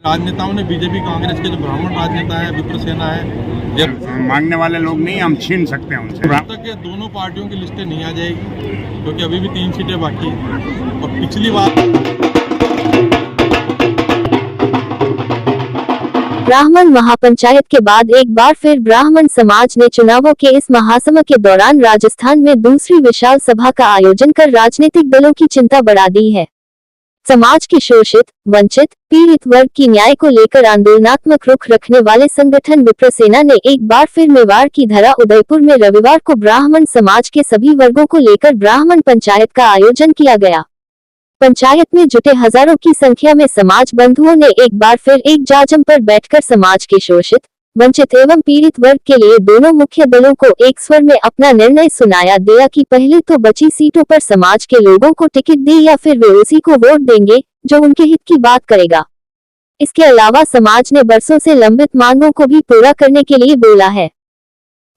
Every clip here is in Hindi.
राजनेताओं ने बीजेपी कांग्रेस के जो ब्राह्मण राजनेता है, विप्र सेना है, जब मांगने वाले लोग नहीं, हम छीन सकते हैं उनसे। तब तक ये दोनों पार्टियों की लिस्टें नहीं आ जाएगी, क्योंकि अभी भी 3 सीटें बाकी हैं। और पिछली बार ब्राह्मण महापंचायत के बाद एक बार फिर ब्राह्मण समाज ने चुनावों के इस महासमर के दौरान राजस्थान में दूसरी विशाल सभा का आयोजन कर राजनीतिक दलों की चिंता बढ़ा दी है। समाज के शोषित, वंचित, पीड़ित वर्ग की न्याय को लेकर आंदोलनात्मक रुख रखने वाले संगठन विप्र सेना ने एक बार फिर मेवाड़ की धरा उदयपुर में रविवार को ब्राह्मण समाज के सभी वर्गों को लेकर ब्राह्मण पंचायत का आयोजन किया गया। पंचायत में जुटे हजारों की संख्या में समाज बंधुओं ने एक बार फिर एक जाजम पर बैठकर समाज के शोषित, वंचित एवं पीड़ित वर्ग के लिए दोनों मुख्य दलों को एक स्वर में अपना निर्णय सुनाया दिया कि पहले तो बची सीटों पर समाज के लोगों को टिकट दे या फिर वे उसी को वोट देंगे जो उनके हित की बात करेगा। इसके अलावा समाज ने बरसों से लंबित मांगों को भी पूरा करने के लिए बोला है।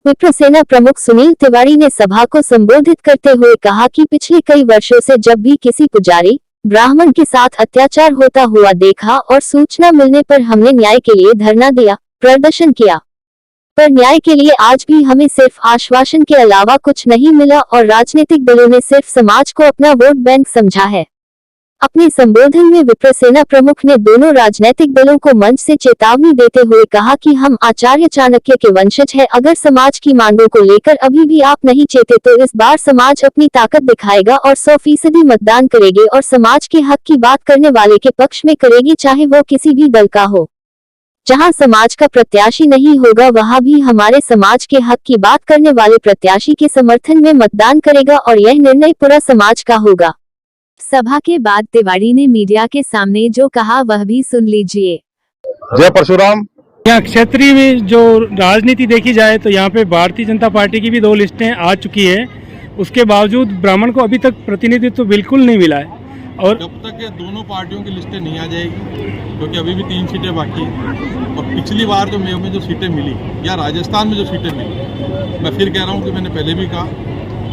विप्र सेना प्रमुख सुनील तिवारी ने सभा को संबोधित करते हुए कहा कि पिछले कई वर्षों से जब भी किसी पुजारी ब्राह्मण के साथ अत्याचार होता हुआ देखा और सूचना मिलने पर हमने न्याय के लिए धरना दिया, प्रदर्शन किया, पर न्याय के लिए आज भी हमें सिर्फ आश्वासन के अलावा कुछ नहीं मिला और राजनीतिक दलों ने सिर्फ समाज को अपना वोट बैंक समझा है। अपने संबोधन में विप्र सेना प्रमुख ने दोनों राजनीतिक दलों को मंच से चेतावनी देते हुए कहा कि हम आचार्य चाणक्य के वंशज हैं। अगर समाज की मांगों को लेकर अभी भी आप नहीं चेते तो इस बार समाज अपनी ताकत दिखाएगा और 100% मतदान करेगी और समाज के हक की बात करने वाले के पक्ष में करेगी, चाहे वो किसी भी दल का हो। जहां समाज का प्रत्याशी नहीं होगा वहां भी हमारे समाज के हक की बात करने वाले प्रत्याशी के समर्थन में मतदान करेगा और यह निर्णय पूरा समाज का होगा। सभा के बाद तिवारी ने मीडिया के सामने जो कहा वह भी सुन लीजिए। जय परशुराम। यहाँ क्षेत्रीय में जो राजनीति देखी जाए तो यहाँ पे भारतीय जनता पार्टी की भी 2 लिस्टें आ चुकी है, उसके बावजूद ब्राह्मण को अभी तक प्रतिनिधित्व तो बिल्कुल नहीं मिला है। और जब तक ये दोनों पार्टियों की लिस्टें नहीं आ जाएगी, क्योंकि अभी भी 3 सीटें बाकी हैं। और पिछली बार जो मेव में जो सीटें मिली या राजस्थान में जो सीटें मिली, मैं फिर कह रहा हूँ कि मैंने पहले भी कहा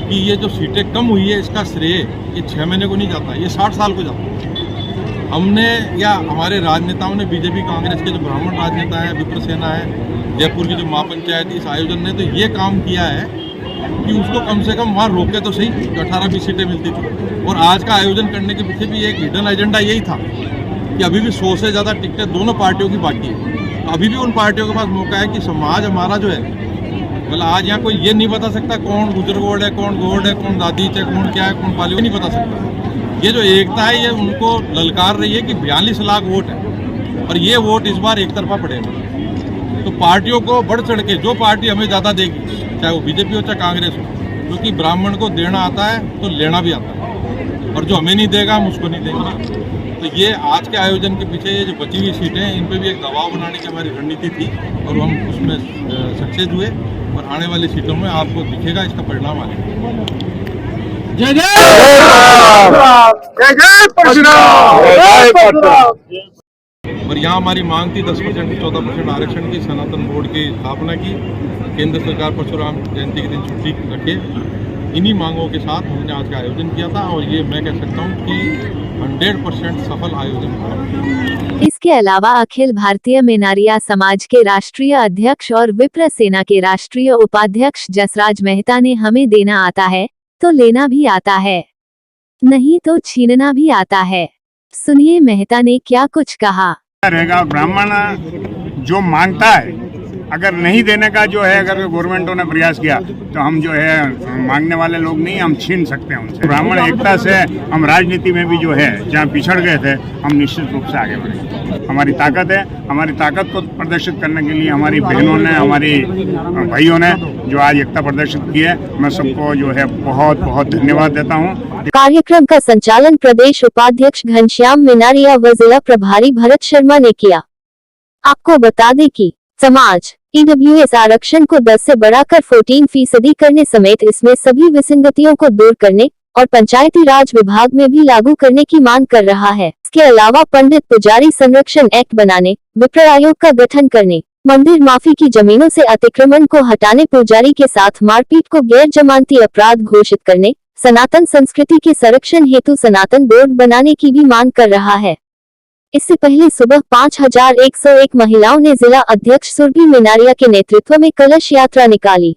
कि ये जो सीटें कम हुई है इसका श्रेय ये 6 महीने को नहीं जाता, ये 60 साल को जाता है। हमने या हमारे राजनेताओं ने, बीजेपी कांग्रेस के जो ब्राह्मण राजनेता है, विप्र सेना है, जयपुर की जो महापंचायत, इस आयोजन ने तो ये काम किया है कि उसको कम से कम वहाँ रोके तो सही, जो 18-20 सीटें मिलती थी। और आज का आयोजन करने के पीछे भी एक हिडन एजेंडा यही था कि अभी भी 100 से ज़्यादा टिकटें दोनों पार्टियों की बाकी है। अभी भी उन पार्टियों के पास मौका है कि समाज हमारा जो है, मतलब आज यहाँ कोई ये नहीं बता सकता कौन गुजर गोड है, कौन गोड है, कौन दादीच है, कौन क्या है, कौन पाली, नहीं बता सकता। ये जो एकता है ये उनको ललकार रही है कि 42 लाख वोट है और ये वोट इस बार एक तरफा पड़ेगा। तो पार्टियों को बढ़ चढ़ के जो पार्टी हमें ज़्यादा देगी, चाहे वो बीजेपी हो चाहे कांग्रेस हो, क्योंकि ब्राह्मण को देना आता है तो लेना भी आता है, और जो हमें नहीं देगा हम उसको नहीं देंगे। तो ये आज के आयोजन के पीछे ये जो बची हुई सीटें हैं इन पर भी एक दबाव बनाने की हमारी रणनीति थी और हम उसमें सक्सेस हुए और आने वाली सीटों में आपको दिखेगा इसका परिणाम आएगा। जय जय और यहाँ हमारी मांग थी 10% से 14% आरक्षण की, सनातन बोर्ड की स्थापना की, केंद्र सरकार परशुराम जयंती के दिन छुट्टी रखे। इन्हीं मांगों के साथ हमने आज का आयोजन किया था और ये मैं कह सकता हूँ कि 100% सफल आयोजन था। इसके अलावा अखिल भारतीय मेनारिया समाज के राष्ट्रीय अध्यक्ष और विप्र सेना के राष्ट्रीय उपाध्यक्ष जसराज मेहता ने हमें देना आता है तो लेना भी आता है, नहीं तो छीनना भी आता है। सुनिए मेहता ने क्या कुछ कहा। रहेगा ब्राह्मण जो मांगता है, अगर नहीं देने का जो है, अगर गवर्नमेंटों ने प्रयास किया तो हम जो है मांगने वाले लोग नहीं, हम छीन सकते हैं उनसे। ब्राह्मण एकता से हम राजनीति में भी जो है जहाँ पिछड़ गए थे हम निश्चित रूप से आगे बढ़े। हमारी ताकत है, हमारी ताकत को प्रदर्शित करने के लिए हमारी बहनों ने, हमारी भाइयों ने जो आज एकता प्रदर्शित की है, मैं सबको जो है बहुत बहुत धन्यवाद देता हूँ। कार्यक्रम का संचालन प्रदेश उपाध्यक्ष घनश्याम मेनारिया व जिला प्रभारी भरत शर्मा ने किया। आपको बता दें कि समाज ईडब्ल्यूएस आरक्षण को 10 से बढ़ाकर 14% करने समेत इसमें सभी विसंगतियों को दूर करने और पंचायती राज विभाग में भी लागू करने की मांग कर रहा है। इसके अलावा पंडित पुजारी संरक्षण एक्ट बनाने, विप्र आयोग का गठन करने, मंदिर माफी की जमीनों से अतिक्रमण को हटाने, पुजारी के साथ मारपीट को गैर जमानती अपराध घोषित करने, सनातन संस्कृति के संरक्षण हेतु सनातन बोर्ड बनाने की भी मांग कर रहा है। इससे पहले सुबह 5101 महिलाओं ने जिला अध्यक्ष सुरभि मिनारिया के नेतृत्व में कलश यात्रा निकाली।